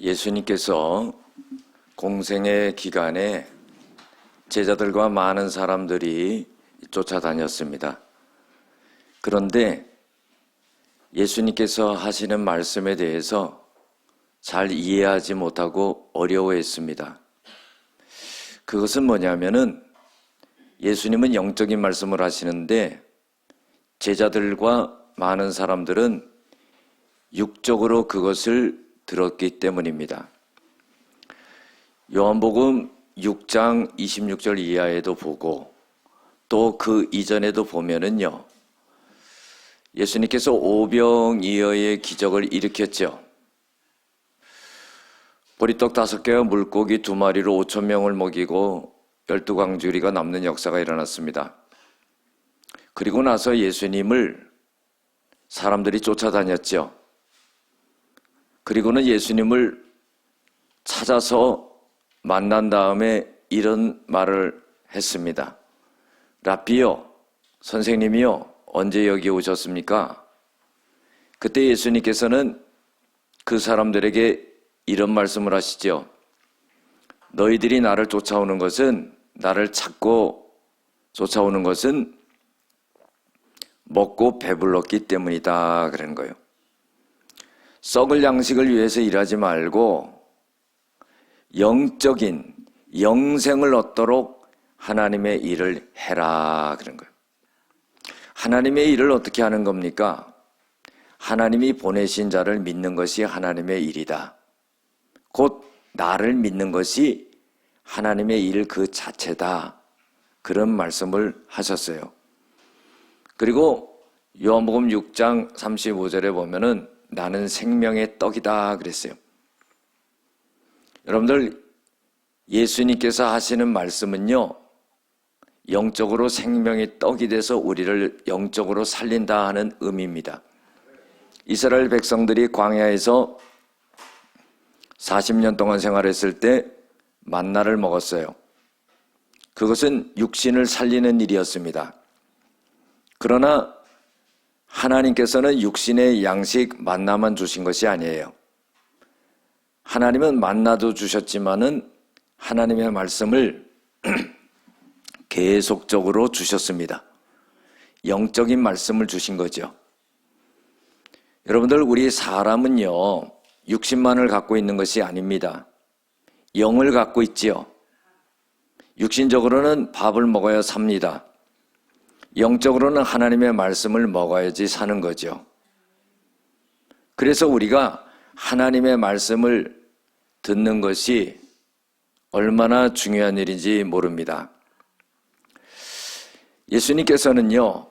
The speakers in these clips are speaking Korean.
예수님께서 공생의 기간에 제자들과 많은 사람들이 쫓아다녔습니다. 그런데 예수님께서 하시는 말씀에 대해서 잘 이해하지 못하고 어려워했습니다. 그것은 뭐냐면은 예수님은 영적인 말씀을 하시는데 제자들과 많은 사람들은 육적으로 그것을 들었기 때문입니다. 요한복음 6장 26절 이하에도 보고 또 그 이전에도 보면은요, 예수님께서 오병이어의 기적을 일으켰죠. 보리떡 5개와 물고기 2마리로 5,000명을 먹이고 12광주리가 남는 역사가 일어났습니다. 그리고 나서 예수님을 사람들이 쫓아다녔죠. 그리고는 예수님을 찾아서 만난 다음에 이런 말을 했습니다. 라삐요, 선생님이요, 언제 여기 오셨습니까? 그때 예수님께서는 그 사람들에게 이런 말씀을 하시죠. 너희들이 나를 쫓아오는 것은, 나를 찾고 쫓아오는 것은 먹고 배불렀기 때문이다 그러는 거예요. 썩을 양식을 위해서 일하지 말고 영적인 영생을 얻도록 하나님의 일을 해라 그런 거예요. 하나님의 일을 어떻게 하는 겁니까? 하나님이 보내신 자를 믿는 것이 하나님의 일이다. 곧 나를 믿는 것이 하나님의 일 그 자체다. 그런 말씀을 하셨어요. 그리고 요한복음 6장 35절에 보면은 나는 생명의 떡이다 그랬어요. 여러분들, 예수님께서 하시는 말씀은요, 영적으로 생명의 떡이 돼서 우리를 영적으로 살린다 하는 의미입니다. 이스라엘 백성들이 광야에서 40년 동안 생활했을 때 만나를 먹었어요. 그것은 육신을 살리는 일이었습니다. 그러나 하나님께서는 육신의 양식 만나만 주신 것이 아니에요. 하나님은 만나도 주셨지만은 하나님의 말씀을 계속적으로 주셨습니다. 영적인 말씀을 주신 거죠. 여러분들, 우리 사람은요, 육신만을 갖고 있는 것이 아닙니다. 영을 갖고 있지요. 육신적으로는 밥을 먹어야 삽니다. 영적으로는 하나님의 말씀을 먹어야지 사는 거죠. 그래서 우리가 하나님의 말씀을 듣는 것이 얼마나 중요한 일인지 모릅니다. 예수님께서는요,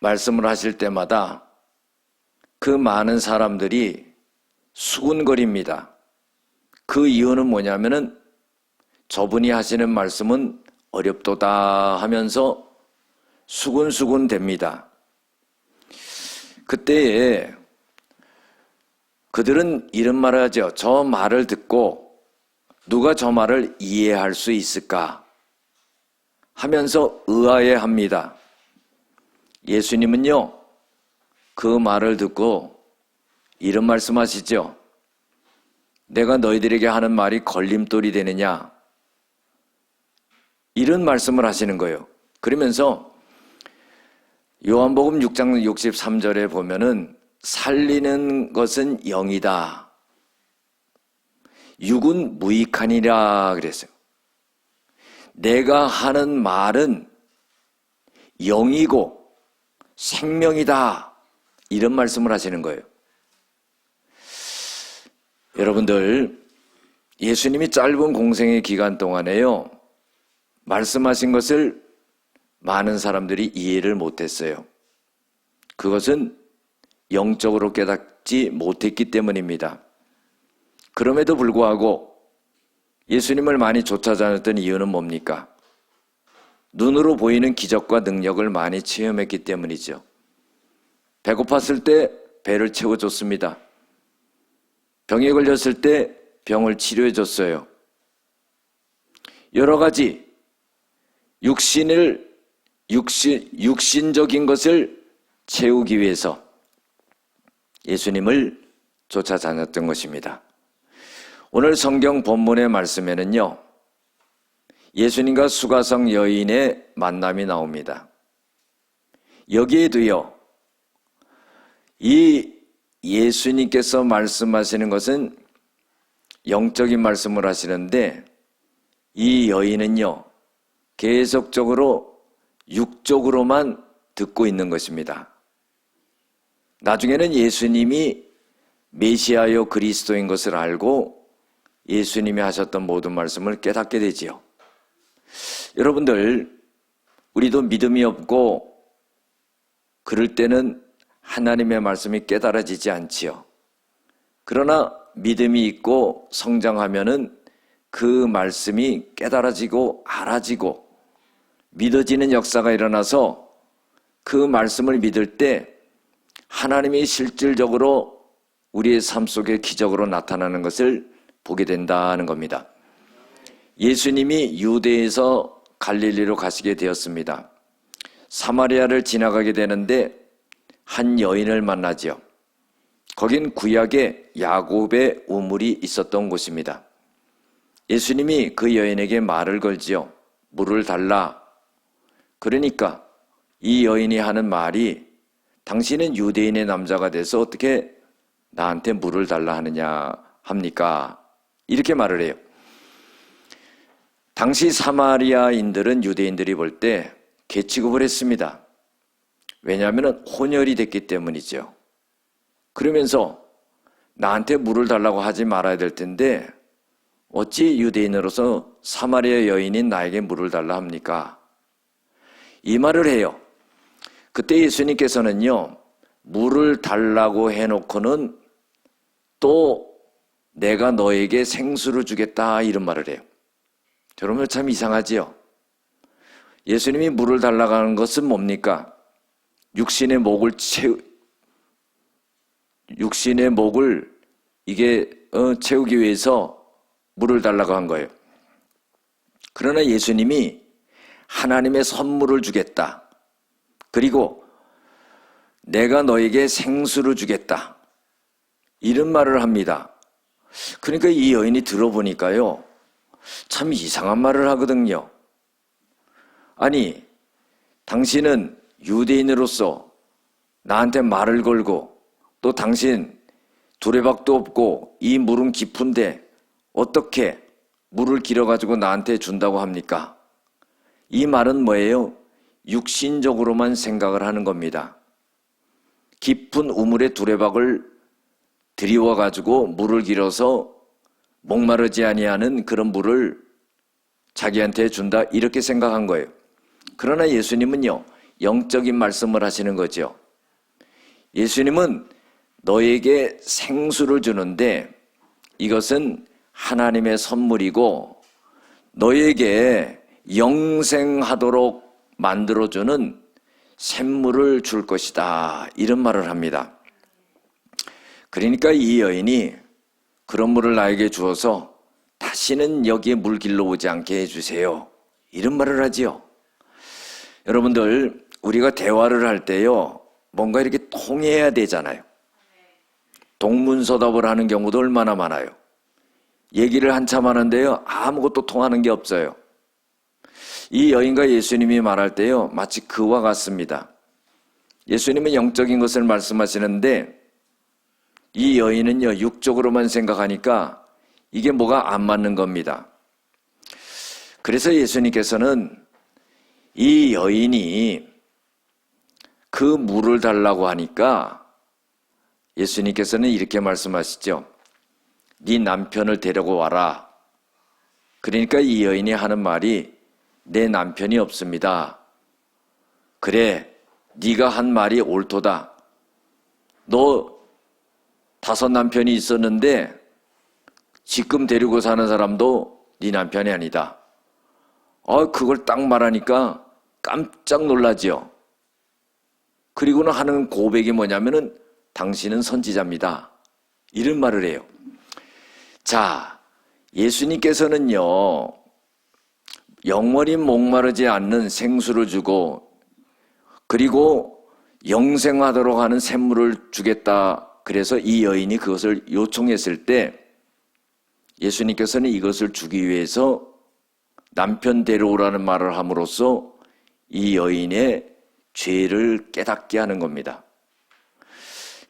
말씀을 하실 때마다 그 많은 사람들이 수군거립니다. 그 이유는 뭐냐면은 저분이 하시는 말씀은 어렵도다 하면서 수군수군 됩니다. 그때에 그들은 이런 말을 하죠. 저 말을 듣고 누가 저 말을 이해할 수 있을까 하면서 의아해합니다. 예수님은요, 그 말을 듣고 이런 말씀하시죠. 내가 너희들에게 하는 말이 걸림돌이 되느냐, 이런 말씀을 하시는 거예요. 그러면서 요한복음 6장 63절에 보면은 살리는 것은 영이다, 육은 무익하니라 그랬어요. 내가 하는 말은 영이고 생명이다, 이런 말씀을 하시는 거예요. 여러분들, 예수님이 짧은 공생의 기간 동안에요, 말씀하신 것을 많은 사람들이 이해를 못했어요. 그것은 영적으로 깨닫지 못했기 때문입니다. 그럼에도 불구하고 예수님을 많이 쫓아다녔던 이유는 뭡니까? 눈으로 보이는 기적과 능력을 많이 체험했기 때문이죠. 배고팠을 때 배를 채워줬습니다. 병에 걸렸을 때 병을 치료해줬어요. 여러 가지 육신적인 것을 채우기 위해서 예수님을 쫓아다녔던 것입니다. 오늘 성경 본문의 말씀에는요, 예수님과 수가성 여인의 만남이 나옵니다. 여기에도요, 이 예수님께서 말씀하시는 것은 영적인 말씀을 하시는데, 이 여인은요, 계속적으로 육적으로만 듣고 있는 것입니다. 나중에는 예수님이 메시아요 그리스도인 것을 알고 예수님이 하셨던 모든 말씀을 깨닫게 되지요. 여러분들, 우리도 믿음이 없고 그럴 때는 하나님의 말씀이 깨달아지지 않지요. 그러나 믿음이 있고 성장하면은 그 말씀이 깨달아지고 알아지고 믿어지는 역사가 일어나서 그 말씀을 믿을 때 하나님이 실질적으로 우리의 삶 속에 기적으로 나타나는 것을 보게 된다는 겁니다. 예수님이 유대에서 갈릴리로 가시게 되었습니다. 사마리아를 지나가게 되는데 한 여인을 만나지요. 거긴 구약에 야곱의 우물이 있었던 곳입니다. 예수님이 그 여인에게 말을 걸지요. 물을 달라. 그러니까 이 여인이 하는 말이, 당신은 유대인의 남자가 돼서 어떻게 나한테 물을 달라 하느냐 합니까? 이렇게 말을 해요. 당시 사마리아인들은 유대인들이 볼 때 개취급을 했습니다. 왜냐하면 혼혈이 됐기 때문이죠. 그러면서 나한테 물을 달라고 하지 말아야 될 텐데 어찌 유대인으로서 사마리아 여인인 나에게 물을 달라 합니까? 이 말을 해요. 그때 예수님께서는요, 물을 달라고 해놓고는 또 내가 너에게 생수를 주겠다 이런 말을 해요. 여러분, 참 이상하지요? 예수님이 물을 달라고 하는 것은 뭡니까? 육신의 목을 채우기 위해서 물을 달라고 한 거예요. 그러나 예수님이 하나님의 선물을 주겠다. 그리고 내가 너에게 생수를 주겠다. 이런 말을 합니다. 그러니까 이 여인이 들어보니까요, 참 이상한 말을 하거든요. 아니, 당신은 유대인으로서 나한테 말을 걸고 또 당신 두레박도 없고 이 물은 깊은데 어떻게 물을 길어가지고 나한테 준다고 합니까? 이 말은 뭐예요? 육신적으로만 생각을 하는 겁니다. 깊은 우물에 두레박을 들이워가지고 물을 길어서 목마르지 아니하는 그런 물을 자기한테 준다 이렇게 생각한 거예요. 그러나 예수님은요, 영적인 말씀을 하시는 거죠. 예수님은 너에게 생수를 주는데 이것은 하나님의 선물이고 너에게 영생하도록 만들어주는 샘물을 줄 것이다 이런 말을 합니다. 그러니까 이 여인이 그런 물을 나에게 주어서 다시는 여기에 물 길러 오지 않게 해주세요 이런 말을 하지요. 여러분들, 우리가 대화를 할 때요, 뭔가 이렇게 통해야 되잖아요. 동문서답을 하는 경우도 얼마나 많아요. 얘기를 한참 하는데요, 아무것도 통하는 게 없어요. 이 여인과 예수님이 말할 때요, 마치 그와 같습니다. 예수님은 영적인 것을 말씀하시는데 이 여인은요, 육적으로만 생각하니까 이게 뭐가 안 맞는 겁니다. 그래서 예수님께서는 이 여인이 그 물을 달라고 하니까 예수님께서는 이렇게 말씀하시죠. 네 남편을 데리고 와라. 그러니까 이 여인이 하는 말이, 내 남편이 없습니다. 그래, 네가 한 말이 옳도다. 너 5 남편이 있었는데 지금 데리고 사는 사람도 네 남편이 아니다. 그걸 딱 말하니까 깜짝 놀라지요. 그리고는 하는 고백이 뭐냐면은 당신은 선지자입니다. 이런 말을 해요. 자, 예수님께서는요, 영원히 목마르지 않는 생수를 주고 그리고 영생하도록 하는 샘물을 주겠다. 그래서 이 여인이 그것을 요청했을 때 예수님께서는 이것을 주기 위해서 남편 데려오라는 말을 함으로써 이 여인의 죄를 깨닫게 하는 겁니다.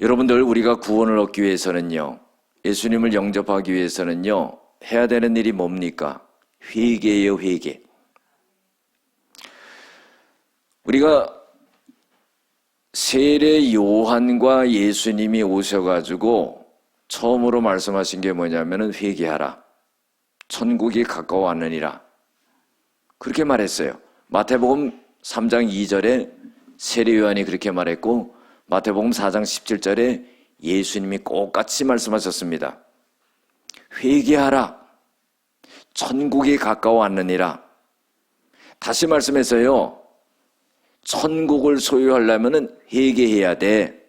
여러분들, 우리가 구원을 얻기 위해서는요, 예수님을 영접하기 위해서는요, 해야 되는 일이 뭡니까? 회개예요, 회개. 우리가 세례 요한과 예수님이 오셔가지고 처음으로 말씀하신 게 뭐냐면은 회개하라. 천국이 가까워왔느니라. 그렇게 말했어요. 마태복음 3장 2절에 세례 요한이 그렇게 말했고, 마태복음 4장 17절에 예수님이 똑같이 말씀하셨습니다. 회개하라. 천국이 가까워왔느니라. 다시 말씀해서요, 천국을 소유하려면 회개해야 돼.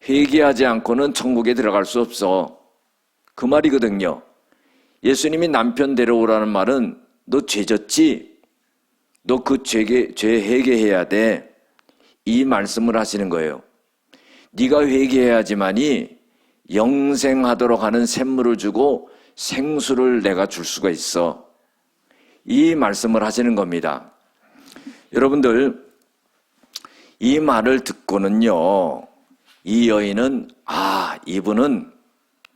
회개하지 않고는 천국에 들어갈 수 없어. 그 말이거든요. 예수님이 남편 데려오라는 말은 너 죄 졌지? 너 그 죄 회개해야 돼. 이 말씀을 하시는 거예요. 네가 회개해야지만이 영생하도록 하는 샘물을 주고 생수를 내가 줄 수가 있어. 이 말씀을 하시는 겁니다. 여러분들, 이 말을 듣고는요, 이 여인은 이분은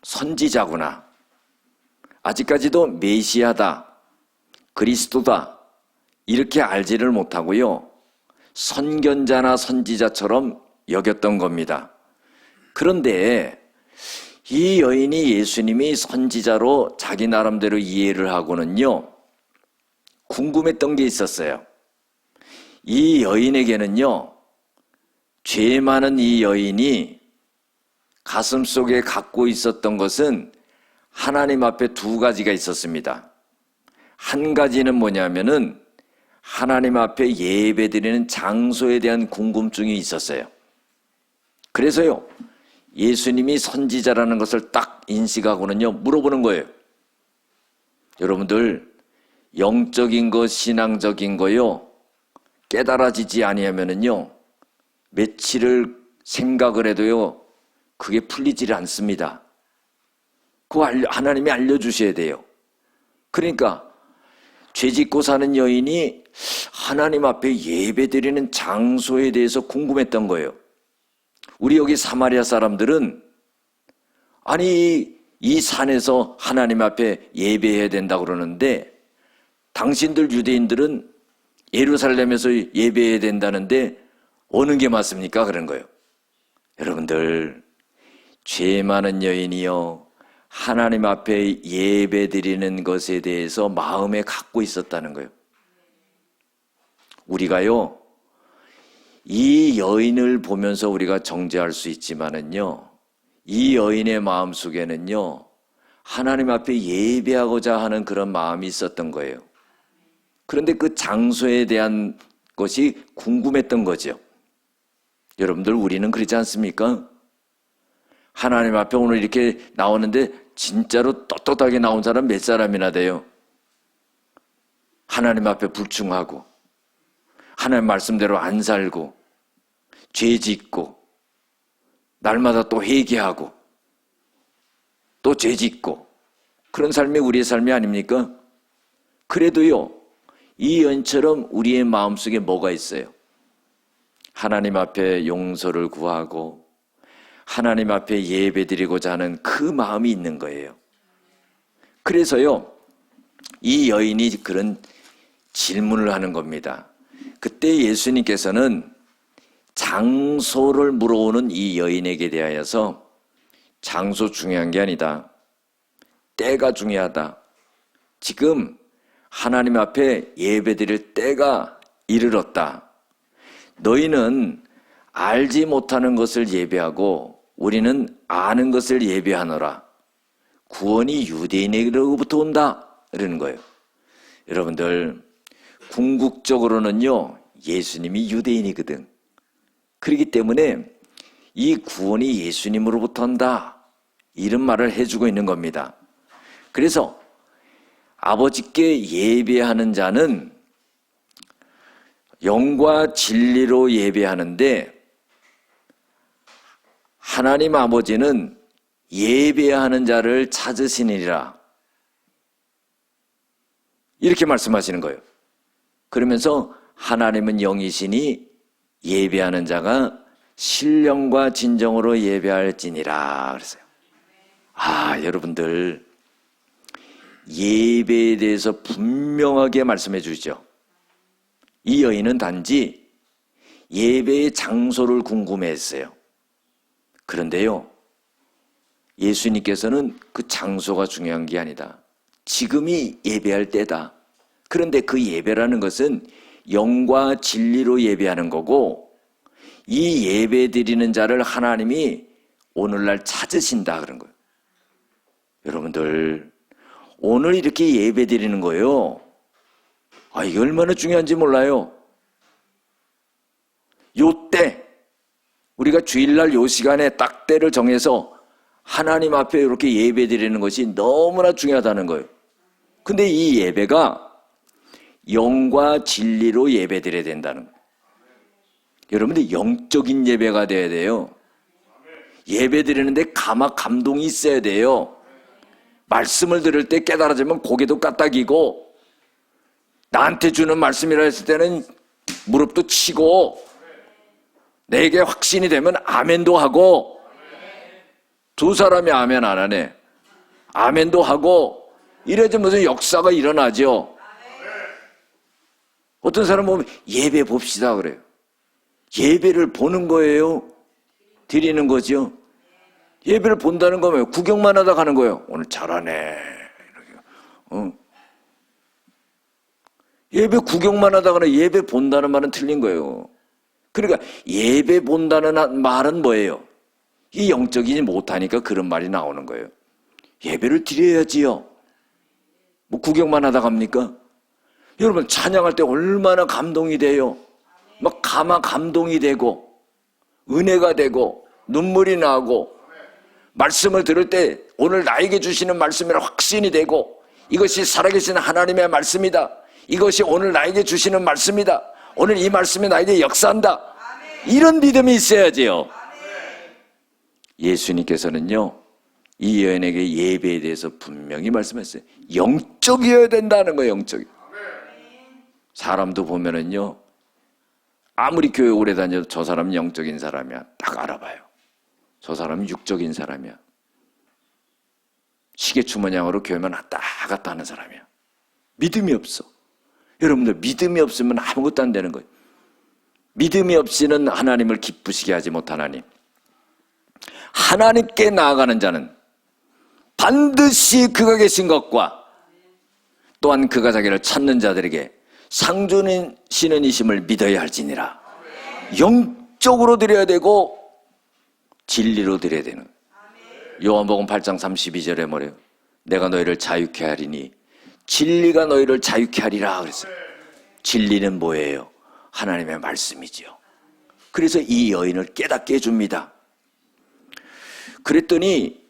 선지자구나. 아직까지도 메시아다, 그리스도다, 이렇게 알지를 못하고요, 선견자나 선지자처럼 여겼던 겁니다. 그런데 이 여인이 예수님이 선지자로 자기 나름대로 이해를 하고는요, 궁금했던 게 있었어요. 이 여인에게는요, 죄 많은 이 여인이 가슴속에 갖고 있었던 것은 하나님 앞에 두 가지가 있었습니다. 한 가지는 뭐냐면은 하나님 앞에 예배드리는 장소에 대한 궁금증이 있었어요. 그래서요, 예수님이 선지자라는 것을 딱 인식하고는요, 물어보는 거예요. 여러분들, 영적인 거, 신앙적인 거요, 깨달아지지 아니하면은요, 며칠을 생각을 해도요, 그게 풀리질 않습니다. 그거 하나님이 알려주셔야 돼요. 그러니까 죄짓고 사는 여인이 하나님 앞에 예배드리는 장소에 대해서 궁금했던 거예요. 우리 여기 사마리아 사람들은 아니 이 산에서 하나님 앞에 예배해야 된다고 그러는데 당신들 유대인들은 예루살렘에서 예배해야 된다는데 어느 게 맞습니까? 그런 거예요. 여러분들, 죄 많은 여인이요, 하나님 앞에 예배드리는 것에 대해서 마음에 갖고 있었다는 거예요. 우리가요, 이 여인을 보면서 우리가 정죄할 수 있지만은요, 이 여인의 마음 속에는요, 하나님 앞에 예배하고자 하는 그런 마음이 있었던 거예요. 그런데 그 장소에 대한 것이 궁금했던 거죠. 여러분들, 우리는 그렇지 않습니까? 하나님 앞에 오늘 이렇게 나오는데 진짜로 떳떳하게 나온 사람 몇 사람이나 돼요? 하나님 앞에 불충하고 하나님 말씀대로 안 살고 죄 짓고 날마다 또 회개하고 또 죄 짓고 그런 삶이 우리의 삶이 아닙니까? 그래도요, 이 여인처럼 우리의 마음속에 뭐가 있어요? 하나님 앞에 용서를 구하고 하나님 앞에 예배드리고자 하는 그 마음이 있는 거예요. 그래서요, 이 여인이 그런 질문을 하는 겁니다. 그때 예수님께서는 장소를 물어오는 이 여인에게 대하여서 장소 중요한 게 아니다, 때가 중요하다. 지금 하나님 앞에 예배드릴 때가 이르렀다. 너희는 알지 못하는 것을 예배하고 우리는 아는 것을 예배하노라. 구원이 유대인에게로부터 온다. 이러는 거예요. 여러분들, 궁극적으로는요, 예수님이 유대인이거든. 그렇기 때문에 이 구원이 예수님으로부터 온다, 이런 말을 해주고 있는 겁니다. 그래서 아버지께 예배하는 자는 영과 진리로 예배하는데 하나님 아버지는 예배하는 자를 찾으시니라. 이렇게 말씀하시는 거예요. 그러면서 하나님은 영이시니 예배하는 자가 신령과 진정으로 예배할지니라 그랬어요. 여러분들 예배에 대해서 분명하게 말씀해 주시죠. 이 여인은 단지 예배의 장소를 궁금해했어요. 그런데요, 예수님께서는 그 장소가 중요한 게 아니다. 지금이 예배할 때다. 그런데 그 예배라는 것은 영과 진리로 예배하는 거고, 이 예배 드리는 자를 하나님이 오늘날 찾으신다 그런 거예요. 여러분들 오늘 이렇게 예배 드리는 거예요. 이게 얼마나 중요한지 몰라요. 요때 우리가 주일날 요 시간에 딱 때를 정해서 하나님 앞에 이렇게 예배 드리는 것이 너무나 중요하다는 거예요. 근데 이 예배가 영과 진리로 예배 드려야 된다는 거예요. 여러분들 영적인 예배가 돼야 돼요. 예배 드리는데 감동이 있어야 돼요. 말씀을 들을 때 깨달아지면 고개도 까딱이고, 나한테 주는 말씀이라 했을 때는 무릎도 치고, 내게 확신이 되면 아멘도 하고, 두 사람이 아멘 안 하네. 아멘도 하고, 이래야지 무슨 역사가 일어나죠. 어떤 사람 보면 예배 봅시다 그래요. 예배를 보는 거예요? 드리는 거죠? 예배를 본다는 거면 구경만 하다 가는 거예요. 오늘 잘하네. 예배 구경만 하다가는 예배 본다는 말은 틀린 거예요. 그러니까 예배 본다는 말은 뭐예요? 이 영적이지 못하니까 그런 말이 나오는 거예요. 예배를 드려야지요. 뭐 구경만 하다 갑니까? 여러분 찬양할 때 얼마나 감동이 돼요. 막 감동이 되고 은혜가 되고 눈물이 나고, 말씀을 들을 때 오늘 나에게 주시는 말씀이라 확신이 되고, 이것이 살아계신 하나님의 말씀이다. 이것이 오늘 나에게 주시는 말씀이다. 오늘 이 말씀이 나에게 역사한다. 이런 믿음이 있어야지요. 예수님께서는요, 이 여인에게 예배에 대해서 분명히 말씀했어요. 영적이어야 된다는 거예요. 영적이. 사람도 보면은요, 아무리 교회 오래 다녀도 저 사람은 영적인 사람이야. 딱 알아봐요. 저 사람은 육적인 사람이야. 시계추모양으로 교회만 왔다 갔다 하는 사람이야. 믿음이 없어. 여러분들 믿음이 없으면 아무것도 안 되는 거예요. 믿음이 없이는 하나님을 기쁘시게 하지 못하나니, 하나님께 나아가는 자는 반드시 그가 계신 것과 또한 그가 자기를 찾는 자들에게 상 주시는 이심을 믿어야 할지니라. 영적으로 드려야 되고 진리로 드려야 되는. 요한복음 8장 32절에 뭐래요? 내가 너희를 자유케 하리니 진리가 너희를 자유케 하리라 그랬어요. 진리는 뭐예요? 하나님의 말씀이지요. 그래서 이 여인을 깨닫게 해줍니다. 그랬더니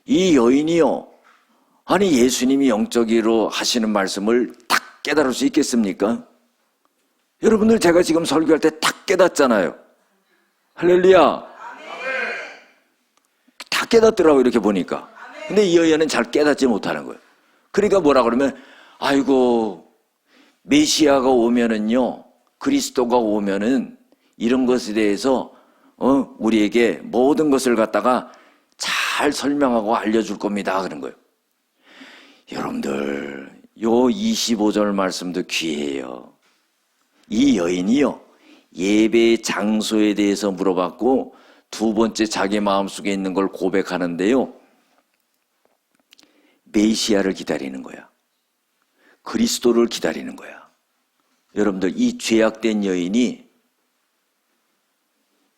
이 여인이요, 아니 예수님이 영적으로 하시는 말씀을 딱 깨달을 수 있겠습니까? 여러분들 제가 지금 설교할 때 딱 깨닫잖아요. 할렐루야. 다 깨닫더라고요, 이렇게 보니까. 근데 이 여인은 잘 깨닫지 못하는 거예요. 그러니까 뭐라 그러면, 아이고 메시아가 오면은요, 그리스도가 오면은 이런 것에 대해서 우리에게 모든 것을 갖다가 잘 설명하고 알려줄 겁니다 그런 거예요. 여러분들 요 25절 말씀도 귀해요. 이 여인이요, 예배 장소에 대해서 물어봤고 두 번째 자기 마음속에 있는 걸 고백하는데요, 메시아를 기다리는 거야. 그리스도를 기다리는 거야. 여러분들 이 죄악된 여인이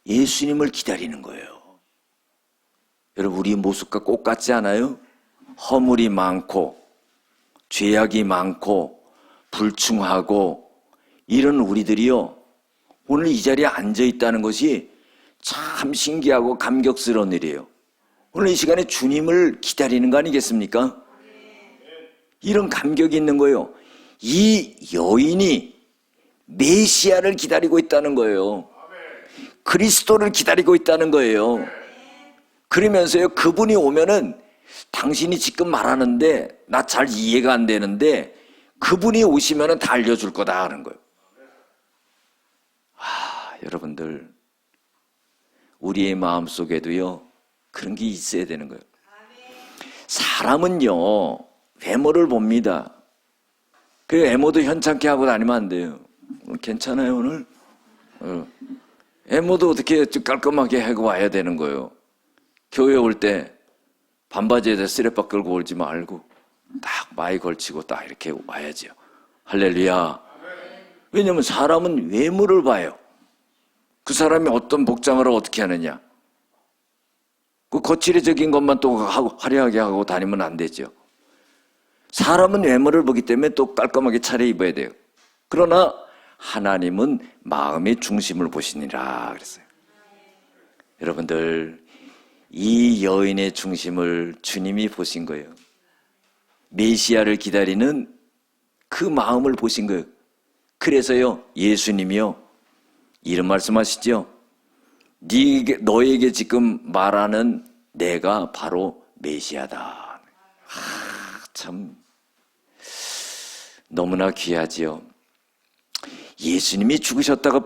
예수님을 기다리는 거예요. 여러분 우리 모습과 꼭 같지 않아요? 허물이 많고 죄악이 많고 불충하고 이런 우리들이요, 오늘 이 자리에 앉아 있다는 것이 참 신기하고 감격스러운 일이에요. 오늘 이 시간에 주님을 기다리는 거 아니겠습니까? 이런 감격이 있는 거예요. 이 여인이 메시아를 기다리고 있다는 거예요. 그리스도를 기다리고 있다는 거예요. 그러면서요, 그분이 오면은 당신이 지금 말하는데 나 잘 이해가 안 되는데 그분이 오시면은 다 알려줄 거다 하는 거예요. 여러분들, 우리의 마음속에도요 그런 게 있어야 되는 거예요. 사람은요 외모를 봅니다. 그 외모도 현찮게 하고 다니면 안 돼요. 괜찮아요 오늘? 외모도 어떻게 깔끔하게 하고 와야 되는 거예요. 교회 올 때 반바지에다 쓰레빠 끌고 오지 말고 딱 마이 걸치고 딱 이렇게 와야죠. 할렐루야. 왜냐하면 사람은 외모를 봐요. 그 사람이 어떤 복장을 어떻게 하느냐. 그 거칠어적인 것만 또 화려하게 하고 다니면 안 되죠. 사람은 외모를 보기 때문에 또 깔끔하게 차려입어야 돼요. 그러나 하나님은 마음의 중심을 보시니라 그랬어요. 여러분들, 이 여인의 중심을 주님이 보신 거예요. 메시아를 기다리는 그 마음을 보신 거예요. 그래서요 예수님이요 이런 말씀하시죠. 너에게 지금 말하는 내가 바로 메시아다. 참 너무나 귀하지요. 예수님이 죽으셨다가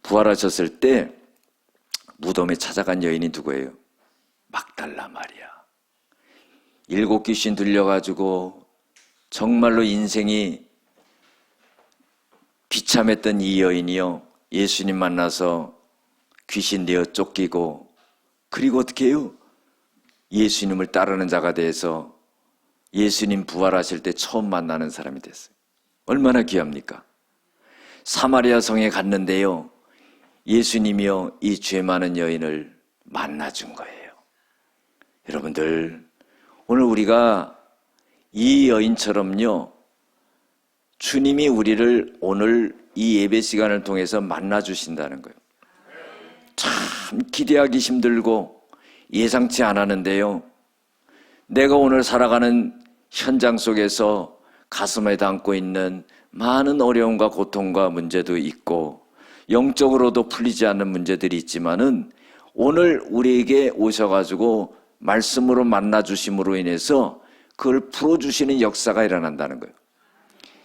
부활하셨을 때 무덤에 찾아간 여인이 누구예요? 막달라 마리아. 7 귀신 들려가지고 정말로 인생이 비참했던 이 여인이요 예수님 만나서 귀신 되어 쫓기고 그리고 어떻게 해요? 예수님을 따르는 자가 돼서 예수님 부활하실 때 처음 만나는 사람이 됐어요. 얼마나 귀합니까? 사마리아 성에 갔는데요 예수님이요 이 죄 많은 여인을 만나준 거예요. 여러분들, 오늘 우리가 이 여인처럼요 주님이 우리를 오늘 이 예배 시간을 통해서 만나주신다는 거예요. 참 기대하기 힘들고 예상치 않았는데요 내가 오늘 살아가는 현장 속에서 가슴에 담고 있는 많은 어려움과 고통과 문제도 있고 영적으로도 풀리지 않는 문제들이 있지만은 오늘 우리에게 오셔가지고 말씀으로 만나주심으로 인해서 그걸 풀어주시는 역사가 일어난다는 거예요.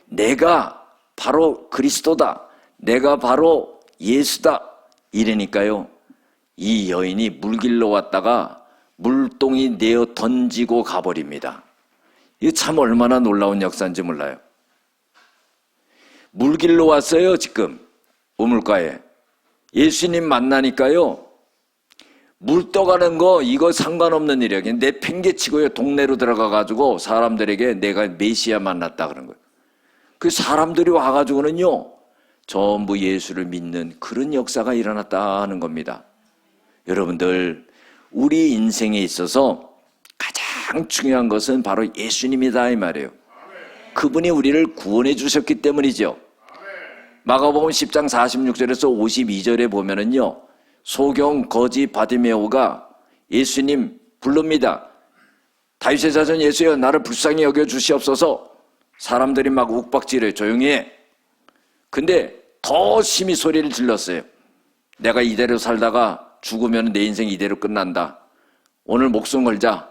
내가 바로 그리스도다. 내가 바로 예수다. 이러니까요 이 여인이 물길로 왔다가 물동이 내어 던지고 가버립니다. 이게 참 얼마나 놀라운 역사인지 몰라요. 물길로 왔어요. 지금 우물가에 예수님 만나니까요 물 떠가는 거 이거 상관없는 일이에요. 그냥 내팽개치고요 동네로 들어가가지고 사람들에게 내가 메시아 만났다 그런 거예요. 그 사람들이 와가지고는요 전부 예수를 믿는 그런 역사가 일어났다 하는 겁니다. 여러분들, 우리 인생에 있어서 가장 중요한 것은 바로 예수님이다 이 말이에요. 그분이 우리를 구원해 주셨기 때문이죠. 마가복음 10장 46절에서 52절에 보면은요 소경 거지 바디메오가 예수님 부릅니다. 다윗의 자손 예수여 나를 불쌍히 여겨 주시옵소서. 사람들이 막 욱박지르요. 조용히 해. 근데 더 심히 소리를 질렀어요. 내가 이대로 살다가 죽으면 내 인생 이대로 끝난다. 오늘 목숨 걸자.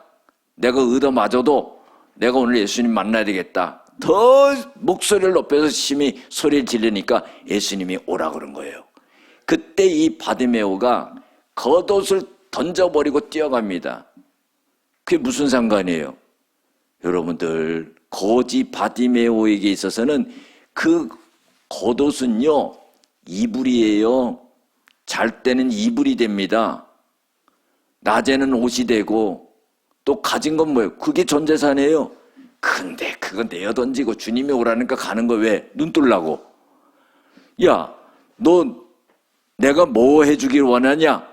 내가 얻어맞아도 내가 오늘 예수님 만나야 되겠다. 더 목소리를 높여서 심히 소리를 지르니까 예수님이 오라 그런 거예요. 그때 이 바디메오가 겉옷을 던져버리고 뛰어갑니다. 그게 무슨 상관이에요? 여러분들, 거지 바디메오에게 있어서는 그 겉옷은요 이불이에요. 잘 때는 이불이 됩니다. 낮에는 옷이 되고 또 가진 건 뭐예요? 그게 전 재산이에요. 근데 그거 내어 던지고 주님이 오라니까 가는 거 왜? 눈 뚫라고. 야, 너 내가 뭐 해주길 원하냐?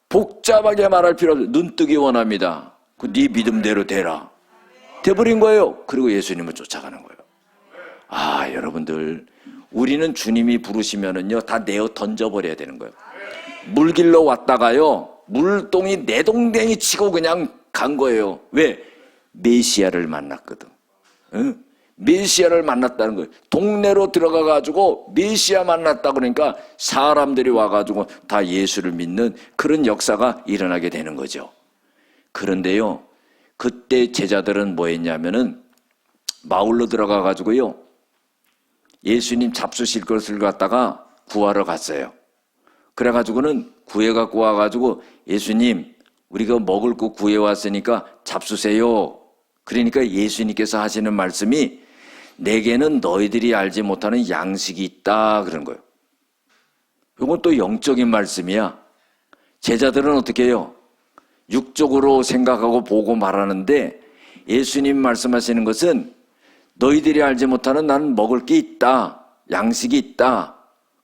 복잡하게 말할 필요 없어요. 눈 뜨기 원합니다. 그 네 믿음대로 되라. 돼버린 거예요. 그리고 예수님을 쫓아가는 거예요. 아, 여러분들, 우리는 주님이 부르시면은요 다 내어 던져버려야 되는 거예요. 물길로 왔다가요 물동이 내동댕이 치고 그냥 간 거예요. 왜? 메시아를 만났거든. 응? 메시아를 만났다는 거예요. 동네로 들어가 가지고 메시아 만났다 그러니까 사람들이 와 가지고 다 예수를 믿는 그런 역사가 일어나게 되는 거죠. 그런데요, 그때 제자들은 뭐 했냐면은 마을로 들어가 가지고요, 예수님 잡수실 것을 갖다가 구하러 갔어요. 그래 가지고는 구해 갖고 와 가지고 예수님, 우리가 먹을 거 구해 왔으니까 잡수세요. 그러니까 예수님께서 하시는 말씀이 내게는 너희들이 알지 못하는 양식이 있다 그런 거예요. 이건 또 영적인 말씀이야. 제자들은 어떻게 해요? 육적으로 생각하고 보고 말하는데 예수님 말씀하시는 것은 너희들이 알지 못하는 나는 먹을 게 있다. 양식이 있다.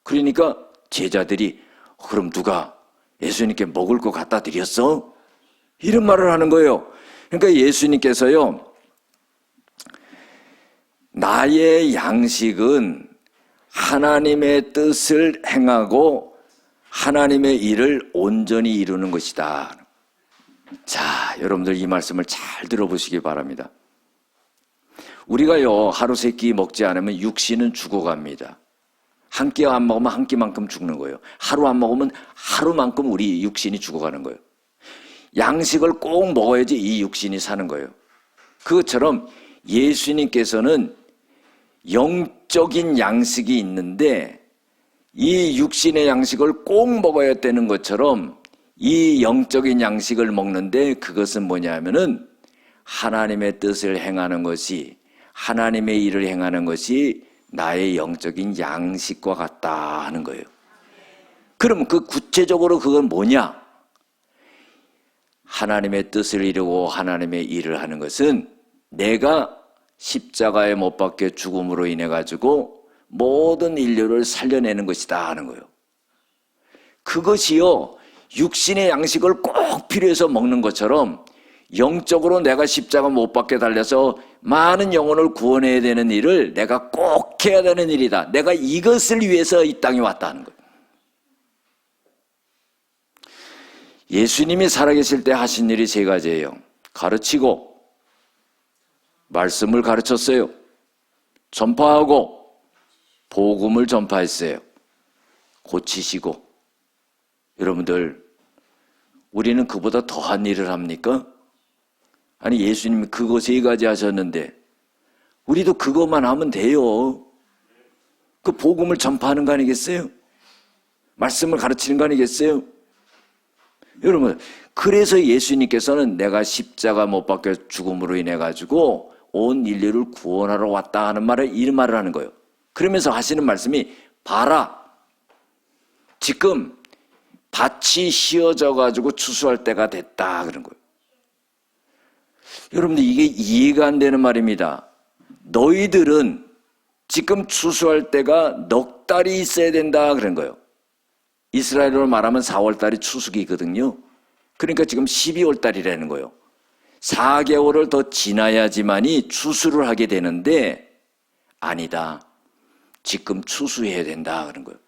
그러니까 제자들이 그럼 누가 예수님께 먹을 거 갖다 드렸어? 이런 말을 하는 거예요. 그러니까 예수님께서요, 나의 양식은 하나님의 뜻을 행하고 하나님의 일을 온전히 이루는 것이다. 자, 여러분들 이 말씀을 잘 들어보시기 바랍니다. 우리가요, 하루 세 끼 먹지 않으면 육신은 죽어갑니다. 한 끼 안 먹으면 한 끼만큼 죽는 거예요. 하루 안 먹으면 하루만큼 우리 육신이 죽어가는 거예요. 양식을 꼭 먹어야지 이 육신이 사는 거예요. 그것처럼 예수님께서는 영적인 양식이 있는데 이 육신의 양식을 꼭 먹어야 되는 것처럼 이 영적인 양식을 먹는데 그것은 뭐냐면은 하나님의 뜻을 행하는 것이, 하나님의 일을 행하는 것이 나의 영적인 양식과 같다 하는 거예요. 그럼 그 구체적으로 그건 뭐냐? 하나님의 뜻을 이루고 하나님의 일을 하는 것은 내가 십자가에 못 박혀 죽음으로 인해 가지고 모든 인류를 살려내는 것이다 하는 거예요. 그것이요, 육신의 양식을 꼭 필요해서 먹는 것처럼 영적으로 내가 십자가 못 박혀 달려서 많은 영혼을 구원해야 되는 일을 내가 꼭 해야 되는 일이다. 내가 이것을 위해서 이 땅에 왔다는 거예요. 예수님이 살아계실 때 하신 일이 세 가지예요. 가르치고, 말씀을 가르쳤어요. 전파하고, 복음을 전파했어요. 고치시고. 여러분들, 우리는 그보다 더한 일을 합니까? 아니, 예수님이 그거 세 가지 하셨는데 우리도 그것만 하면 돼요. 그 복음을 전파하는 거 아니겠어요? 말씀을 가르치는 거 아니겠어요? 여러분, 그래서 예수님께서는 내가 십자가 못 박혀 죽음으로 인해 가지고 온 인류를 구원하러 왔다 하는 말을, 이 말을 하는 거예요. 그러면서 하시는 말씀이, 봐라, 지금 밭이 휘어져 가지고 추수할 때가 됐다 그런 거예요. 여러분들, 이게 이해가 안 되는 말입니다. 너희들은 지금 추수할 때가 넉 달이 있어야 된다 그런 거예요. 이스라엘로 말하면 4월 달이 추수기거든요. 그러니까 지금 12월 달이라는 거예요. 4개월을 더 지나야지만이 추수를 하게 되는데 아니다, 지금 추수해야 된다 그런 거예요.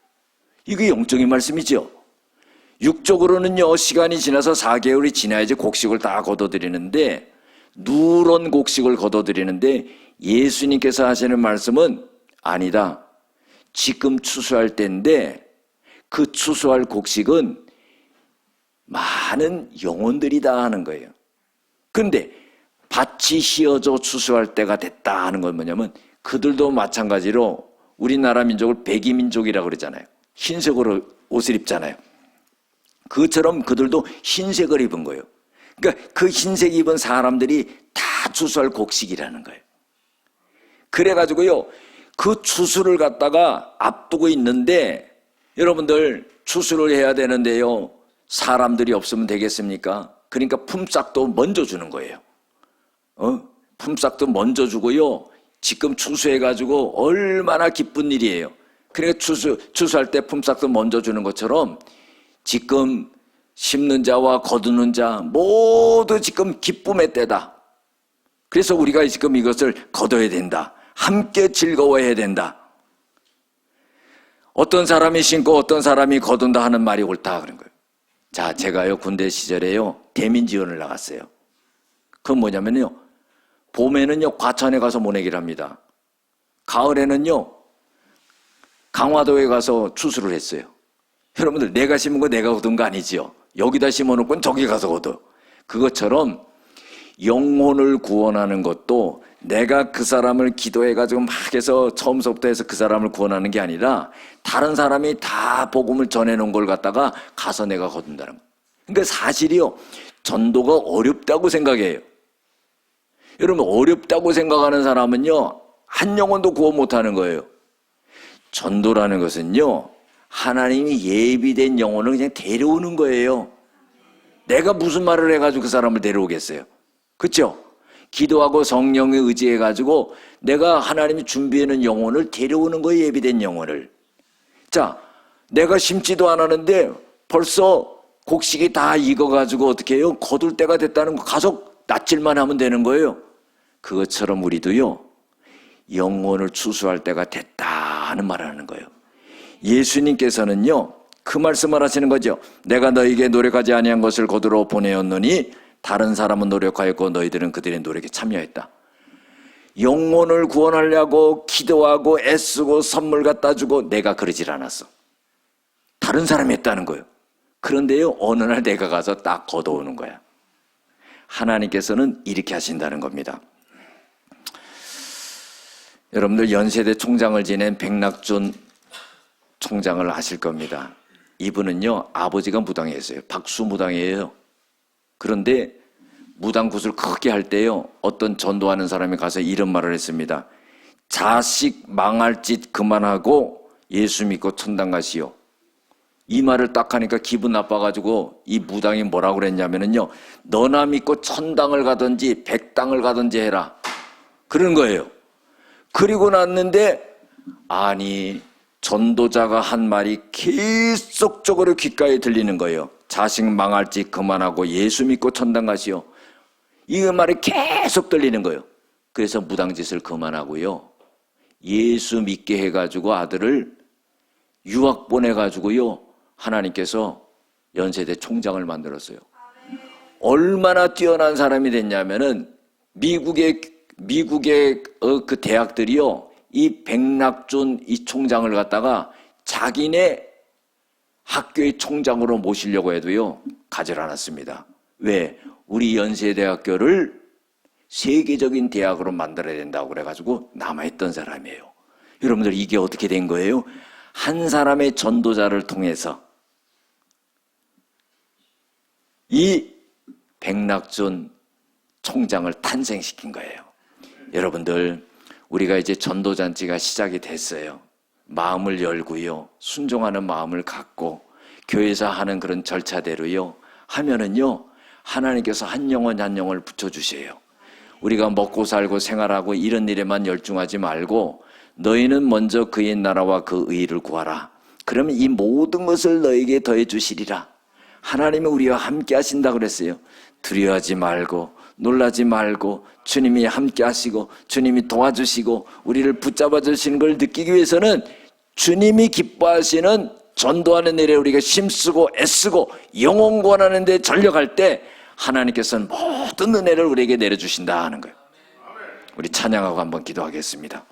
이게 영적인 말씀이죠. 육적으로는요, 시간이 지나서 4개월이 지나야지 곡식을 다 거둬들이는데, 누런 곡식을 거둬들이는데, 예수님께서 하시는 말씀은 아니다, 지금 추수할 때인데 그 추수할 곡식은 많은 영혼들이다 하는 거예요. 그런데 밭이 휘어져 추수할 때가 됐다 하는 건 뭐냐면, 그들도 마찬가지로 우리나라 민족을 백이민족이라고 그러잖아요. 흰색으로 옷을 입잖아요. 그것처럼 그들도 흰색을 입은 거예요. 그러니까 그 흰색 입은 사람들이 다 추수할 곡식이라는 거예요. 그래가지고요, 그 추수를 갖다가 앞두고 있는데, 여러분들 추수를 해야 되는데요, 사람들이 없으면 되겠습니까? 그러니까 품삯도 먼저 주는 거예요. 품삯도 먼저 주고요, 지금 추수해가지고 얼마나 기쁜 일이에요. 그러니까 추수할 때 품삯도 먼저 주는 것처럼 지금 심는 자와 거두는 자 모두 지금 기쁨의 때다. 그래서 우리가 지금 이것을 거둬야 된다. 함께 즐거워해야 된다. 어떤 사람이 심고 어떤 사람이 거둔다 하는 말이 옳다 그런 거예요. 자, 제가요, 군대 시절에요, 대민 지원을 나갔어요. 그건 뭐냐면요, 봄에는요, 과천에 가서 모내기를 합니다. 가을에는요, 강화도에 가서 추수를 했어요. 여러분들, 내가 심은 거 내가 거둔 거 아니지요? 여기다 심어놓고는 저기 가서 거둬. 그것처럼 영혼을 구원하는 것도 내가 그 사람을 기도해가지고 막 해서 처음부터 해서 그 사람을 구원하는 게 아니라 다른 사람이 다 복음을 전해놓은 걸 갖다가 가서 내가 거둔다는 거예요. 그러니까 사실이요, 전도가 어렵다고 생각해요. 여러분, 어렵다고 생각하는 사람은요, 한 영혼도 구원 못하는 거예요. 전도라는 것은요, 하나님이 예비된 영혼을 그냥 데려오는 거예요. 내가 무슨 말을 해가지고 그 사람을 데려오겠어요? 그렇죠? 기도하고 성령에 의지해가지고 내가 하나님이 준비해놓은 영혼을 데려오는 거예요. 예비된 영혼을. 자, 내가 심지도 않았는데 벌써 곡식이 다 익어가지고 어떻게 해요? 거둘 때가 됐다는 거, 가서 낯질만 하면 되는 거예요. 그것처럼 우리도요, 영혼을 추수할 때가 됐다 하는 말을 하는 거예요. 예수님께서는요, 그 말씀을 하시는 거죠. 내가 너에게 노력하지 아니한 것을 거두러 보내었노니 다른 사람은 노력하였고 너희들은 그들의 노력에 참여했다. 영혼을 구원하려고 기도하고 애쓰고 선물 갖다 주고 내가 그러질 않았어. 다른 사람이 했다는 거예요. 그런데요, 어느 날 내가 가서 딱 걷어오는 거야. 하나님께서는 이렇게 하신다는 겁니다. 여러분들, 연세대 총장을 지낸 백낙준 총장을 아실 겁니다. 이분은요, 아버지가 무당이었어요. 박수 무당이에요. 그런데 무당굿을 크게 할 때요, 어떤 전도하는 사람이 가서 이런 말을 했습니다. 자식 망할 짓 그만하고 예수 믿고 천당 가시오. 이 말을 딱 하니까 기분 나빠가지고 이 무당이 뭐라고 그랬냐면요, 너나 믿고 천당을 가든지 백당을 가든지 해라, 그런 거예요. 그리고 났는데, 아니, 전도자가 한 말이 계속적으로 귓가에 들리는 거예요. 자식 망할 짓 그만하고 예수 믿고 천당 가시오. 이 말이 계속 들리는 거예요. 그래서 무당짓을 그만하고요, 예수 믿게 해가지고 아들을 유학 보내가지고요, 하나님께서 연세대 총장을 만들었어요. 얼마나 뛰어난 사람이 됐냐면은 미국의 그 대학들이요, 이 백낙준 이 총장을 갖다가 자기네 학교의 총장으로 모시려고 해도요, 가지를 않았습니다. 왜? 우리 연세대학교를 세계적인 대학으로 만들어야 된다고 그래가지고 남아있던 사람이에요. 여러분들, 이게 어떻게 된 거예요? 한 사람의 전도자를 통해서 이 백낙준 총장을 탄생시킨 거예요. 여러분들, 우리가 이제 전도잔치가 시작이 됐어요. 마음을 열고요, 순종하는 마음을 갖고 교회에서 하는 그런 절차대로요 하면은요, 하나님께서 한 영혼 한 영혼을 붙여주세요. 우리가 먹고 살고 생활하고 이런 일에만 열중하지 말고 너희는 먼저 그의 나라와 그 의를 구하라. 그러면 이 모든 것을 너에게 더해 주시리라. 하나님이 우리와 함께 하신다고 그랬어요. 두려워하지 말고 놀라지 말고 주님이 함께 하시고 주님이 도와주시고 우리를 붙잡아 주시는 걸 느끼기 위해서는 주님이 기뻐하시는 전도하는 일에 우리가 힘쓰고 애쓰고 영혼 구원하는 데 전력할 때 하나님께서는 모든 은혜를 우리에게 내려주신다 하는 거예요. 우리 찬양하고 한번 기도하겠습니다.